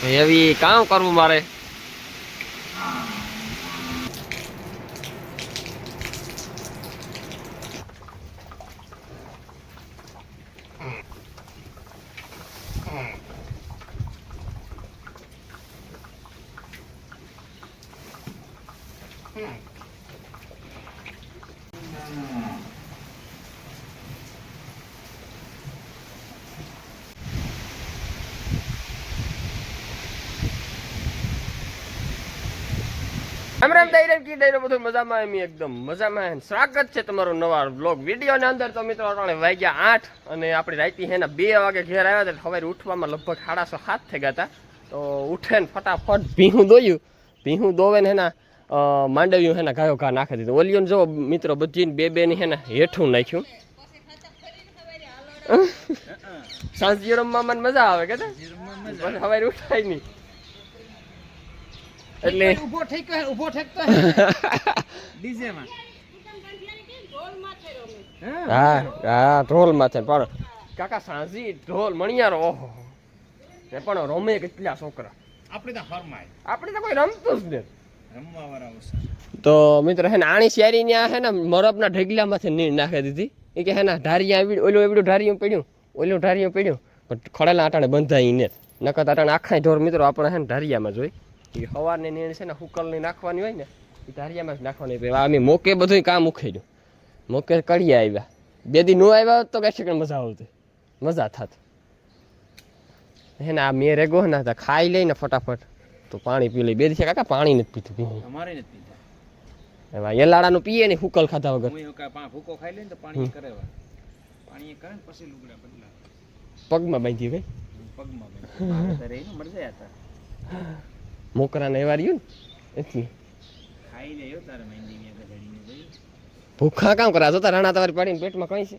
એવી કામ કરવું મારે. રામ દાયરા કી દાયરો બધું મજામાં એમ એકદમ મજામાં. સ્વાગત છે તમારું નવા વ્લોગ વિડીયોની અંદર. તો મિત્રો અટાણે વાગ્યા 8 અને આપણી રાતી હે ને 2 વાગે ઘેર આવ્યા હતા. સવારે ઉઠવામાં લગભગ 6:30 થઈ ગયા હતા. તો ઉઠે ને ફટાફટ ભીહું દોયું. ભીહું દોવે ને હેના માંડવ્યું હેને ગાયો ઘા નાખી દીધું. ઓલિયોને જો મિત્રો બધી બે ની હેને હેઠું નાખ્યું. સાંજે રમવામાં મજા આવે કે સવારે ઉઠાય નહીં એટલે ઉભો ઠેકતો ડીજે માં. હા ઢોલ માથે પણ કાકા સાંજી ઢોલ મણિયારો ઓહો એ પણ રમે કેટલા છોકરા. આપણે તો કોઈ રમતું જ નથી. રમવા વાળા તો મિત્રો હે ને આણી શિયારી ને હે ને મરબના ઢગલા માંથી નીર નાખી દીધી. એ કે હે ને ઢારિયા ઓલું એવડું ઢારિયું પડ્યું પણ ખડેલા આટાણે બંધાઈ ને નકર આટાણે આખા ઢોર મિત્રો આપણે હે ને ઢારિયામાં જોઈ. એ સવારની નીણ છે ને હુકલની નાખવાની હોય ને એ ધારિયામાં જ નાખવાની. અમે મોકે બધું કામ ઉખેડ્યું. મોકે કડીએ આવ્યા. 2 દી નો આવ્યા તો કઈ શકે મજા આવતી મજા થાત હે ને. આ મેં રેગો ને ખાઈ લઈને ફટાફટ તો પાણી પી લઈ. 2 દિવસે કાકા પાણી નથી પીતું. અમારે નથી પીતા. એમાં એલાડાનું પીએ ને હુકલ ખાધા વગર. ભૂકો ખાઈ લઈને તો પાણી કરે પાણી કરે ને પછી લુગડા બદલા પગમાં બાંધી ભાઈ પગમાં બાંધી મરી જાય હતા. મોકરાને એવા રહ્યું ને એટલી ખાઈ લે તારે મહેંદી મે ગધડીને ભાઈ ભૂખા કામ કરા. જોતા રાણા તમારી પાડીને પેટમાં કઈ છે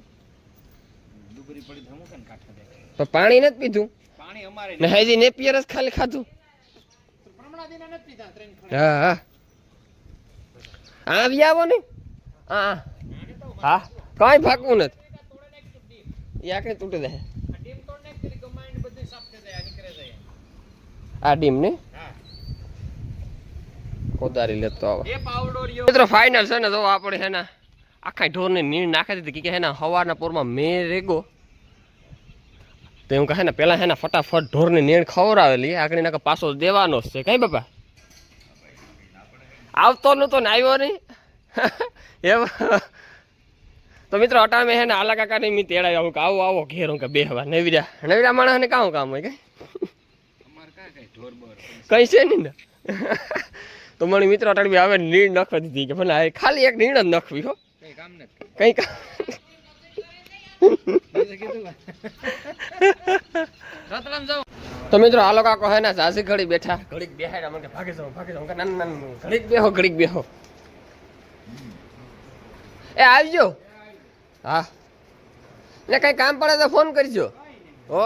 ડુગરી પડી ધમુ કે કાઠા દે. તો પાણી નથી પીધું. પાણી અમારે ને હજી નેપિયર જ ખાલી ખાધું. પ્રમણા દિના નથી પીધા 3 ખડા. હા આવી આવો ને. હા કઈ ભાગવું નથી. યા કે તૂટી જાય. ડીમ તોડ નાખ કરી કમાઈને બધું સાફ થઈ જાય નીકળે જાય. આ ડીમ ને કોદારી લેતો આવે એ પાવડો રહ્યો મિત્રો. ફાઇનલ છે ને જો આપણે હે ને આખા ઢોરને નીણ નાખી દીધી કે હે ને સવારના પોરમાં મેં રેગો તો હું કહે ને પેલા હે ને ફટાફટ ઢોરને નીણ ખવડાવેલી. આગળ નાખે પાછો દેવાનો જ છે કઈ બાપા. આવતો નતો ને આવ્યો નહીં એમ. તો મિત્રો અટાણે હે ને આલા કાકાને મી તેડાવ્યા. હું કે આવો ઘેર હું કે બેહવા. નવીરા માણસને કામ હોય કઈ કઈ છે નહીં ને. તો મને મિત્રો અટાડી આવે નીણ નાખવા દીધી કે ભલે ખાલી એક નીણ જ નાખવી હો કઈ કામ. તો મિત્રો આ લોકો કહે ને ઝાઝી ઘડી બેઠા ઘડીક બેહાડ્યા. મને ભાગે જાઉં ના ઘડીક બેહો. એ આવજો. હા ને કઈ કામ પડે તો ફોન કરજો હો.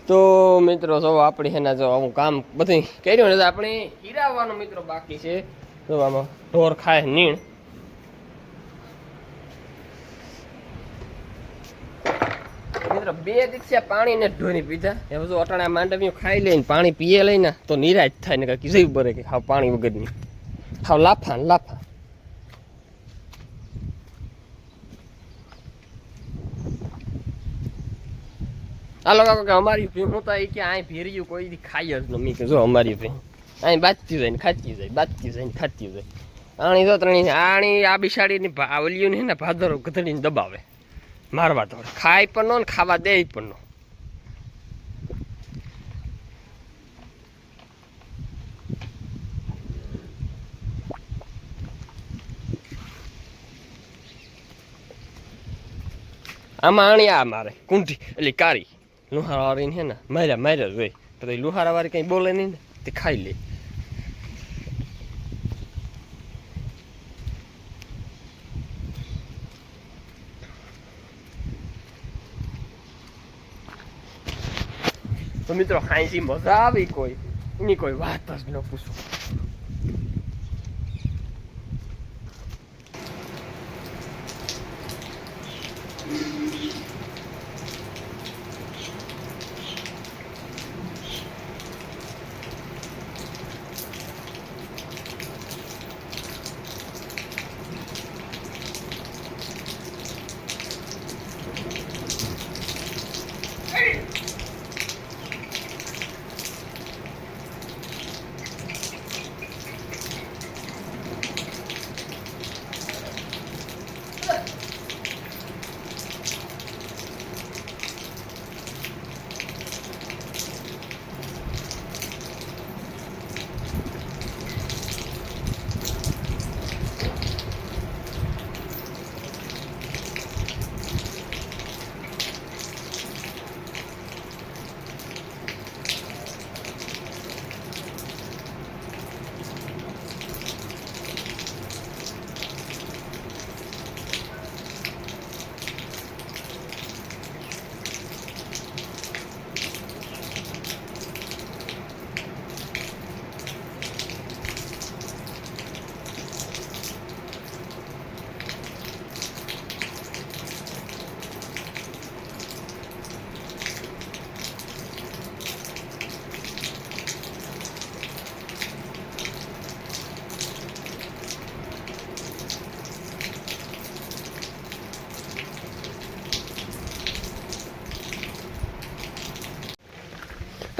તો મિત્રો જો આપણી હેના જો આવું કામ બધું કર્યું ને આપણે હીરાવવાનો મિત્રો બાકી છે. તો આમાં ઢોર ખાય નીણ. મિત્રો 2 દિવસે પાણી ને ઢોરી પીધા. એ બધું અટાણા માંડવીઓ ખાઈ લઈને પાણી પીએ લઈને તો નિરાશ થાય ને કઈ કીધું બરે કે ખાવ પાણી વગરની ખાવ લાફા. આ લોકો કે અમારી ભીહું તો કે અહીં ભેર્યું કોઈ દી ખાઈ જ ન. મી કે જો અમારી ભીહ અહીં બાજતી જાય ને ખાતી જાય. આણી તો ત્રણી આણી આ બિસાડીની ઓલિયું ને ભાદરો ગધડીને દબાવે મારવા તો ખાય પણ નો ને ખાવા દે પણ નો. આમાં આણી આ મારે કુંઠી એટલે કારી લુહારા વાળીને હે ને માર્યા જોઈ તો લુહારા વાળી કઈ બોલે નહીં ને તે ખાઈ લે. તો મિત્રો ખાઈસી મજા આવી કોઈ એની કોઈ વાત જ ન પૂછો.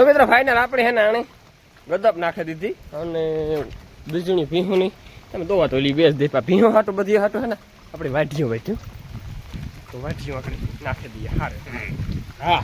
તો મિત્રો ફાઇનલ આપણે હે ને આણે ગદપ નાખી દીધી અને બીજુની ભીહુની તમે દોવા તો એલી બેસ દે ભીહું હાટું બધી હાટું હે ને આપણે વાઢ્યું તો વાઢ્યું આપણે નાખી દઈએ હારે હા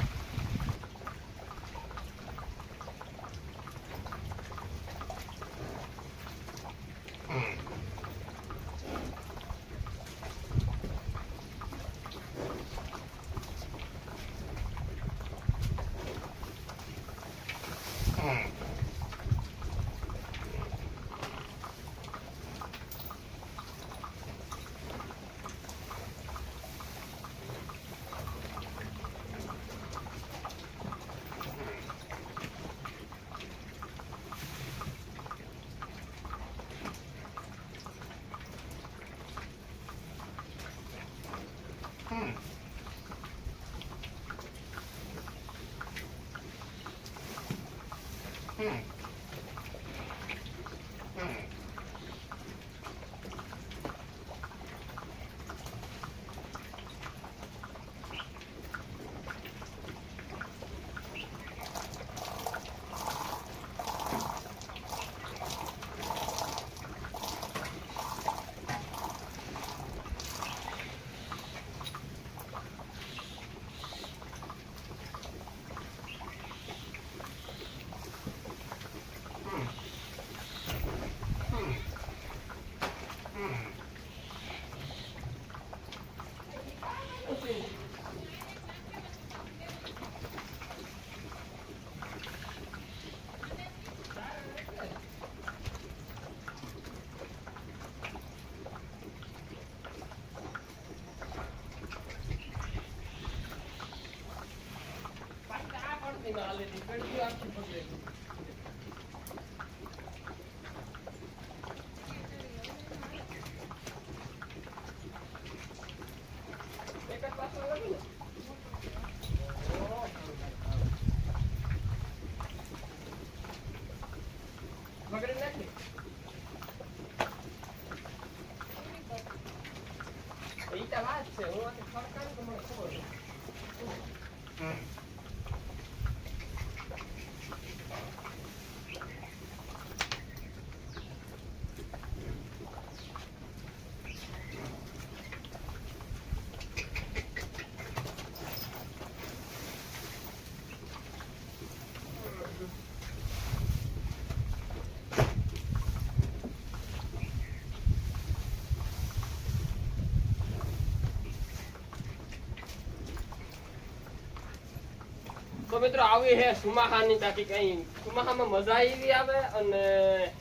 તો મિત્રો આવી હે સુમાહાની તાકી કઈ સુમાહામાં મજા એવી આવે અને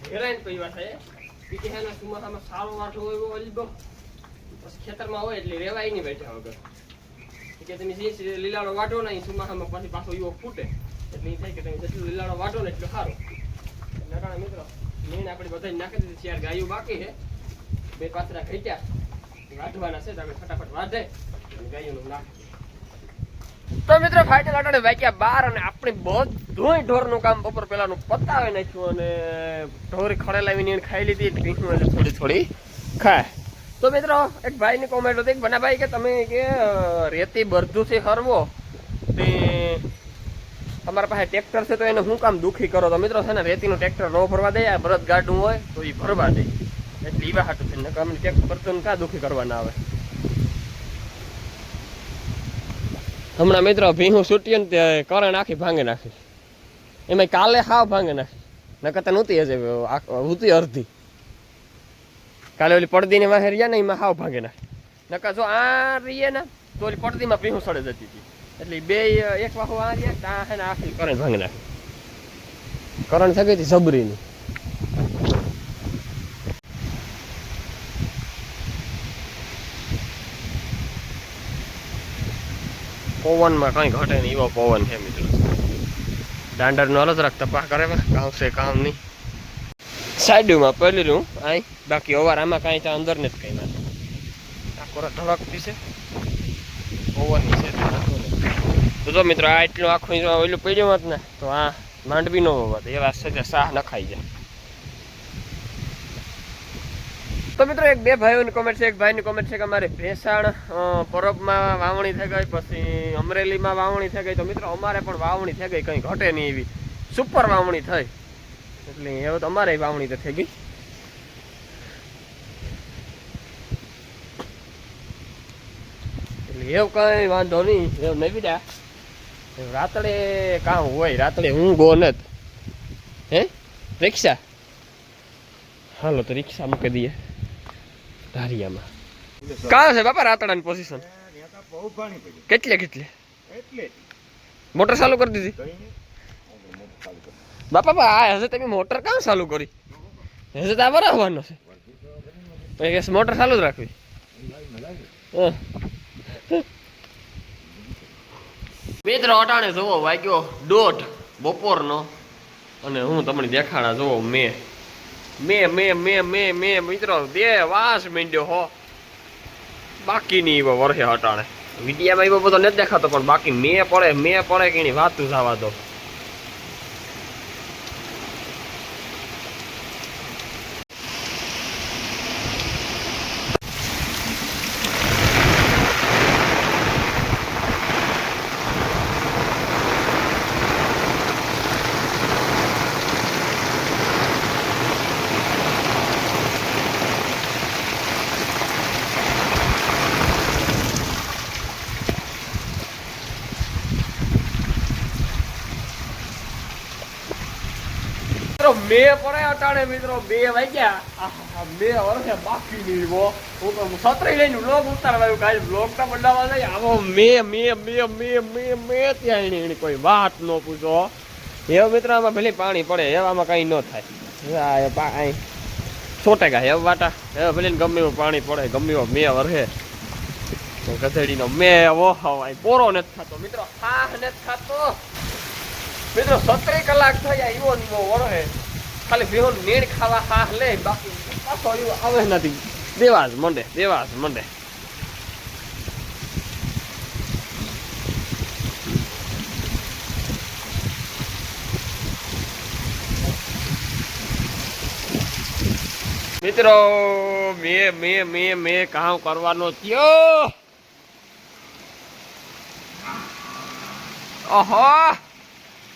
હેરાન પીવા થાય કે હે ને સુમાહામાં સારો વાટો હોય એવો અલબો પછી ખેતરમાં હોય એટલે રેવાય નહીં બેઠા વગર કે તમે જે લીલાનો વાટો ને સુમાહામાં પછી પાછો એવો ફૂટે એટલે એ થાય કે તમે જેટલું લીલાનો વાટો ને એટલું સારું નટાણા મિત્રો નીણ આપણે બધા નાખી દીધી છે યાર ગાયું બાકી છે બે પાથરા ઘટ્યા વાઢવાના છે તો આપણે ફટાફટ વાઢે ગાયુંનું નાખી તો મિત્રો ફાઇનલ અટાણે વાગ્યા 12 અને આપણે બધું ઢોરનું કામ બપોર પહેલાનું પતાવી નાખ્યું અને ઢોરી ખડેલાવી નીણ ખાઈ લીધી એટલે થોડી ખાય તો મિત્રો એક ભાઈની કોમેન્ટ હતી બના ભાઈ કે તમે કે રેતી બરધુથી હરવો તે તમારા પાસે ટ્રેક્ટર છે તો એને શું કામ દુખી કરો તો મિત્રો છે ને રેતીનું ટ્રેક્ટર ન ભરવા દે આ બળદ ગાડું હોય તો એ ભરવા દે એટલે એવા હાટું છે ને અમને ટ્રેક્ટર ભરતું ક્યાં દુખી કરવા ના આવે હમણાં મિત્રો ભીહું છૂટ્યું ને તે કરણ આખી ભાંગી નાખી એમાં કાલે હાવ ભાંગી નાખી નકર નહોતી હશે હતી અડધી કાલે ઓલી પડદીની વાહે રહ્યા ને એમાં હાવ ભાંગી નાખી નકર જો આ રહીએ ને તો ઓલી પડદીમાં ભીહું સડે જતી હતી એટલે બે એક વાહુ આ રહ્યા ત્યાં છે ને આખી કરણ ભાંગી નાખી કરણ થઈ ગઈ હતી જબરીની પવનમાં કઈ ઘટે નહીં એવો પવન છે મિત્રો દાંડરનો અલગ રાખ તપાસ કરે કામ છે કામ નહીં સાઈડમાં પહેલી રહ્યું આઈ બાકી અવાર આમાં કાંઈ ત્યાં અંદર ને જ કંઈ ના આ કોરા ધડકતી છે પવનની છે તો જો મિત્રો આ એટલું આખું ઓલું પડ્યું હોત ને તો આ માંડવી ન હોત એવા સજા શાહ નખાઈ જાય તો મિત્રો એક બે ભાઈઓની કોમેન્ટ છે એક ભાઈની કોમેન્ટ છે કે અમારે ભેસાણ પરબમાં વાવણી થઈ ગઈ પછી અમરેલીમાં વાવણી થઈ ગઈ તો મિત્રો અમારે પણ વાવણી થઈ ગઈ કંઈ ઘટે નહીં એવી સુપર વાવણી થઈ એટલે હવે તો અમારે વાવણી તો થઈ ગઈ. એટલે એવું કઈ વાંધો નહીં, એવું નહીં બીજા રાતડે કામ હોય, રાતડે હું ગો નથી. હે રિક્ષા હાલો તો રિક્ષા મૂકી દઈએ ધારિયામાં. કાં છે બાપા રાતડાની પોઝિશન? કેટલે કેટલે મોટર ચાલુ કરી દીધી બાપા? આ હશે તમે મોટર કાં ચાલુ કરી? હશે તો આ બરાવવાનો છે, મોટર ચાલુ જ રાખવી. મિત્રો અટાણે જોવો વાગ્યો 1:30 બપોરનો અને હું તમને દેખાડા જોવો મેં મિત્રો 2 વાસ માંડ્યો હો. બાકીની વર્ષે અટાણે વિડીયામાં એવો બધો નથી દેખાતો, પણ બાકી મેં પડે કે એની વાતું જવા દો. મેં પડે અટાણે મિત્રો 2 વાગ્યા. 2 વર્ષે બાકી નહીં હો. હું તો છત્રી લઈને બ્લોગ ઉતારવાયું, કાંઈ બ્લોગ તો બનાવવા નહીં. આવો મેં ત્યાં એની કોઈ વાત ન પૂછો. એવા મિત્રો આમાં ભલે પાણી પડે એવામાં કાંઈ ન થાય. છોટેગા એવા વાટા એવા ભલે ગમે એવું પાણી પડે, ગમે એવો 2 વર્ષે ગધેડીનો મેં ઓહવાય પોરો નથી થતો મિત્રો. હા નથી થતો મિત્રો. 17 કલાક થયા એવો નીવો વળે, ખાલી બેહોન નીણ ખાવા હા લે, બાકી પાછો એવો આવે નથી. દેવાજ મંડે. મિત્રો મેં કામ કરવાનો થયો. ઓહો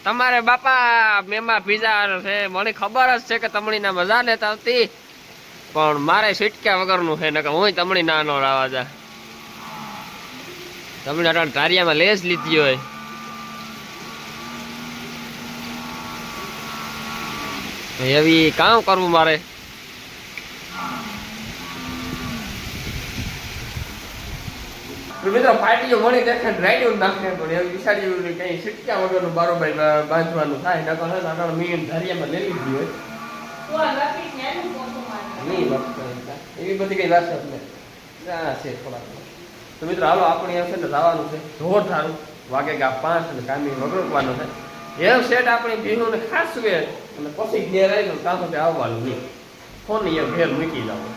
તમારે બાપા મેમાં પીઝા છે, મને ખબર જ છે કે તમણીના મજા લેતા આવતી, પણ મારે સીટક્યા વગરનું છે, નકર હું તમણી ના નો રાવા જા. તમણી અટાણ ધારિયામાં લેસ લીધી હોય. એવી કામ કરવું મારે. મિત્રો પાર્ટીઓ મળી દેખે રાઈડ નાખે, પણ એવું વિચાર્યું કઈ સીટક્યા વગરનું બારોબાઈ બાંધવાનું થાય. નકર છે આગળ મીન ધારિયામાં લઈ લીધી હોય એવી બધી કઈ વાત છે થોડા. તો મિત્રો હાલો આપણે એમ છે ને જવાનું છે જોર ધારું વાગે ગા 5 અને કામી વગરવાનું છે. એમ સેટ આપણે ભીનું ને ખાસ વે અને પછી ઘેર આવીને કામ સાથે આવવાનું નહીં. ફોન અહીંયા ઘેર મૂકી જવાનું.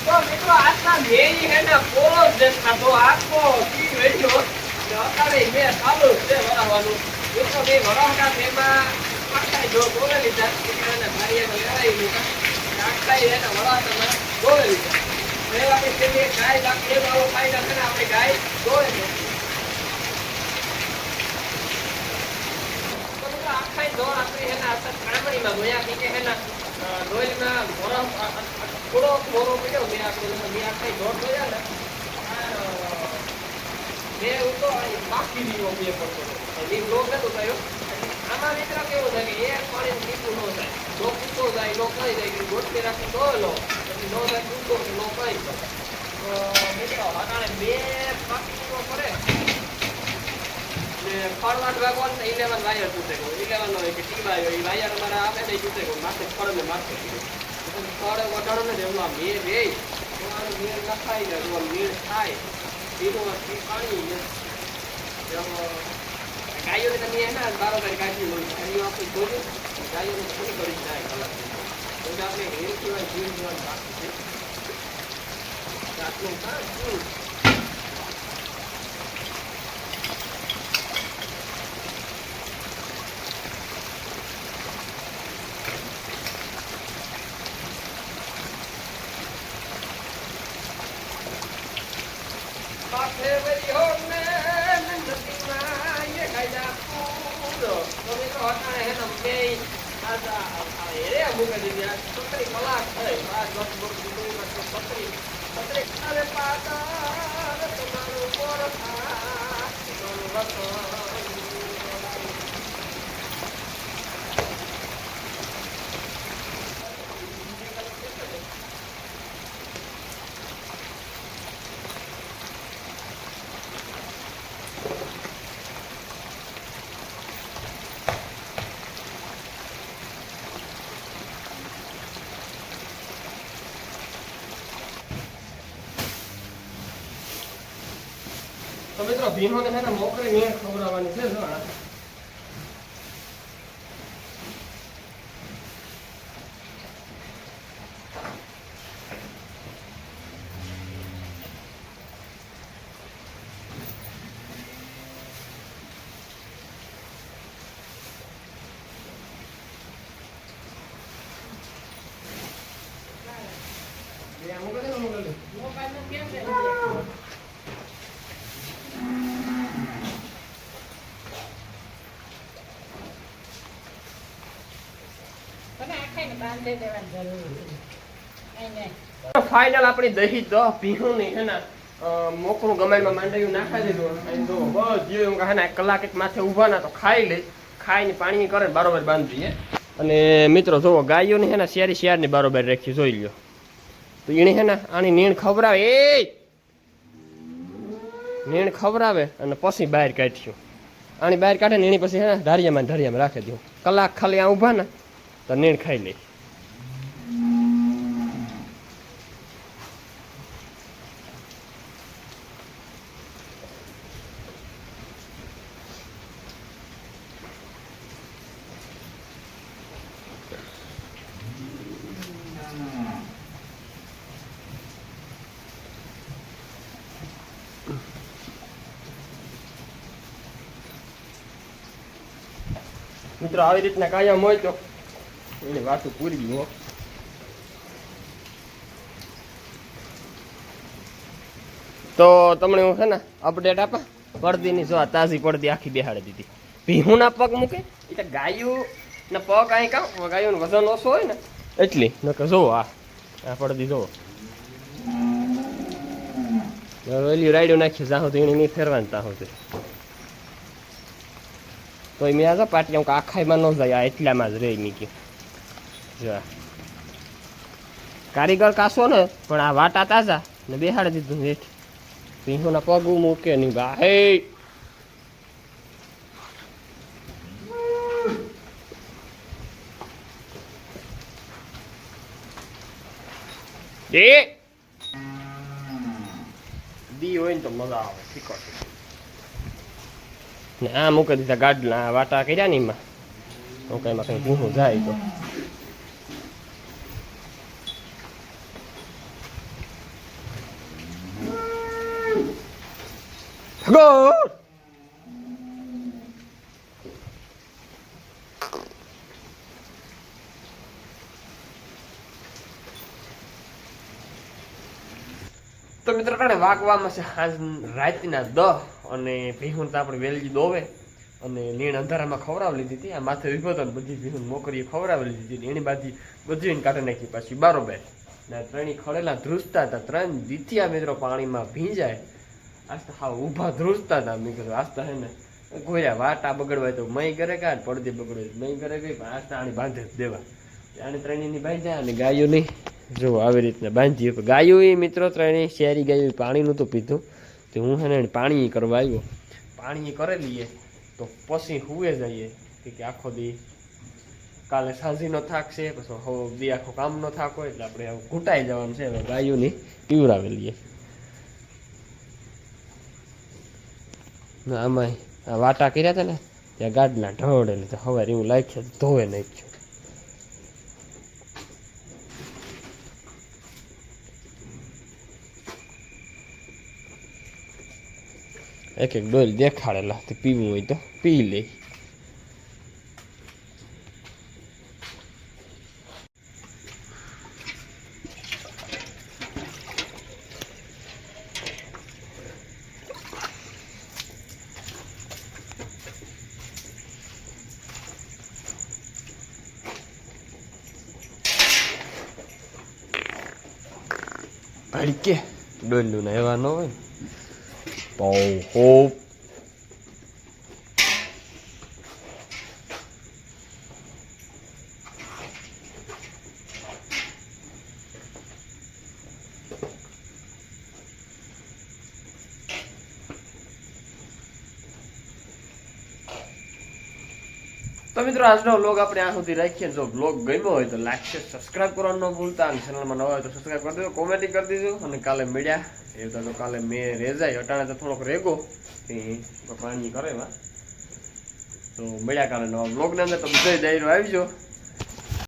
તો મિત્રો આજના મેની હે ને પોરો દેખા તો આખો કી વેજો અત્યારે મે ચાલુ છે વરાવાનું. મિત્રો બે વરાવટા તેમાં પાછા જો બોલે લીધા અને ભાઈયાને લડાઈ લીધા. આખા એને વરાવટામાં બોલે લીધા. એ આપણે તે ગાય લાગે બાવો ખાઈ નાખે ને આપણે ગાય દોડે છે. તો મિત્રો આખા દોડ આપણે એના અસર કામણીમાં ગોયા કે એના ડોઈલમાં મોરો થોડો મોરો પડ્યો મેં આખા દોડ જોયા ને મેં ઉતો બાકી દીવો મેં પડતો એ બ્લોક નતો થયો. આમાં મિત્ર કેવું છે કે એક પાણી નીકળું ન થાય, લોક ઉતો જાય લોક કઈ જાય કે ગોઠવી રાખી દો લો પછી નો જાય ઉતો કે લો કઈ તો મિત્રો અટાણે બે બાકી દીવો પડે ને ફળવાટ વાગવાનું 11 વાયર તૂટે ગયો. 11 નો કે ટીવા આવ્યો એ વાયર મારા આપે નહીં તૂટે ગયો, માથે ફળ ને માથે ફળ વટાડો ને એમાં મેં રે તમારું મેળ નખાઈ જાય જો મેળ થાય એનું પાણી ગાયોને તમે એના બારોબાર કાઢી લો. ગાયો આપણે જોયું ગાયોને થોડી કરી જાય કલાક એટલે આપણે હેર સિવાય જીવ જીવન બાકી છે. આટલું કામ શું મિત્રો અટાણે હે ને બે રે મૂકી દીધી આ સત્તરી કલાક થઈ 5-10 મિનિટ સત્તરી અરે પાતા તમારું કોરથા તમારું વતન તો મિત્રો ભીમોને છે ને મોકરી નીણ ખવડાવવાની છે જો ફાઇનલ આપણી દહીં દો ભીહું નહીં હે ને મોકરું ગમેલમાં માંડ્યું નાખી દીધું જો બધું હે ને કલાક એક માથે ઊભા ના તો ખાઈ લે ખાઈને પાણી કરે ને બરોબર બાંધી દઈએ અને મિત્રો જુઓ ગાયોની હે ને શિયાળની બરોબર રાખી જોઈ લ્યો તો એને હે ને આની નીણ ખવડાવે નીણ ખવડાવે અને પછી બહાર કાઢ્યું આની બહાર કાઢે ને એની પછી હે ને ધારિયામાં રાખી દઉં કલાક ખાલી આ ઊભા ને તો નીણ ખાઈ લે મિત્રો આવી રીતના કાયમ હોય તો એની વાતું પૂરી હો તો તમને હું છે ને અપડેટ આપા પડદીની જો તાજી પડદી આખી બેહાડી દીધી ભીહુના પગ મૂકે એટલે ગાયું ના પગ અહીં કામ ગાયું વજન ઓછો હોય ને એટલી નકર જોવો આ પડદી જોવો વેલી રાઈડો નાખી જાહો તો એને નહીં ફેરવાની તાહો તો મેં આ પાટિયા હું આખાઈમાં ન જાય આ એટલામાં જ રહી મીકી જો કારીગર કાસો ને પણ આ વાટા તાજા ને બેહાડી દીધું હેઠ ભીંહોના પગ મૂકે નહીં ભાઈ દી હોય ને તો મજા આવે શીખો ને આ મૂકી દીધા ગાડલા વાટા કર્યા ને એમાં હું કઈમાં કઈ ભીંહું જાય તો તો મિત્રો કારણે વાગવામાં છે રાતના 10 અને ભીહું તો આપણે વેલજી દોવે અને નીણ અંધારામાં ખવડાવી લીધી હતી આ માથે ઉભો હતો ને બધી ભીહું મોકરીએ ખવડાવી લીધી હતી એની બાજુ બધી કાઢી નાખી પાછી બારોબાર ને ત્રણેય ખડેલા ધ્રુજતા હતા 3 દીથિયા મિત્રો પાણીમાં ભીંજાય આસ્તા હા ઊભા ધ્રુજતા હતા મિત્રો આસ્તા હે ને ગોયા વાટા બગડવાય તો મય કરે કાઢ પડદે બગડવાય મય કરે ગઈ પણ આસ્તા આની બાંધે દેવા આને ત્રણેયની બાંધ્યા અને ગાયો નહીં જો આવી રીતના બાંધી ગાયો એ મિત્રો ત્રણેય શહેરી ગાયો પાણીનું તો પીધું તો હું હે ને પાણી કરવા આવ્યો પાણી કરી લઈએ તો પછી હુએ જઈએ કે આખો દી કાલે સાંજીનો થાક છે પછી હવે દી આખો કામનો થાક હોય એટલે આપણે ઘૂંટાઈ જવાનું છે હવે ગાયોની પીવડાવી લઈએ આમાં આ વાટા કર્યા હતા ને ત્યાં ગાડલા ઢળેલી તો હવે એવું લાગ્યું ધોવે નાખ્યું એક એક ડોલ દેખાડેલા તે પીવું હોય તો પી લે ભડકે ડોલું ને એવા ન હોય ને બહુ હોપ તો મિત્રો આજનો વ્લોગ આપણે આ સુધી રાખીએ. જો વ્લોગ ગમ્યો હોય તો લાઈક છે સબસ્ક્રાઇબ કરવાનું ન ભૂલતા અને ચેનલમાં નવા હોય તો સબસ્ક્રાઇબ કરી દેજો, કોમેન્ટ કરી દેજો. અને કાલે મળ્યા એ તો કાલે મેં રેજાય અટાણે તો થોડોક રેગો પાણી કરે તો મળ્યા કાલે નવા વ્લોગની અંદર. તો બધા ડાયરો આવજો.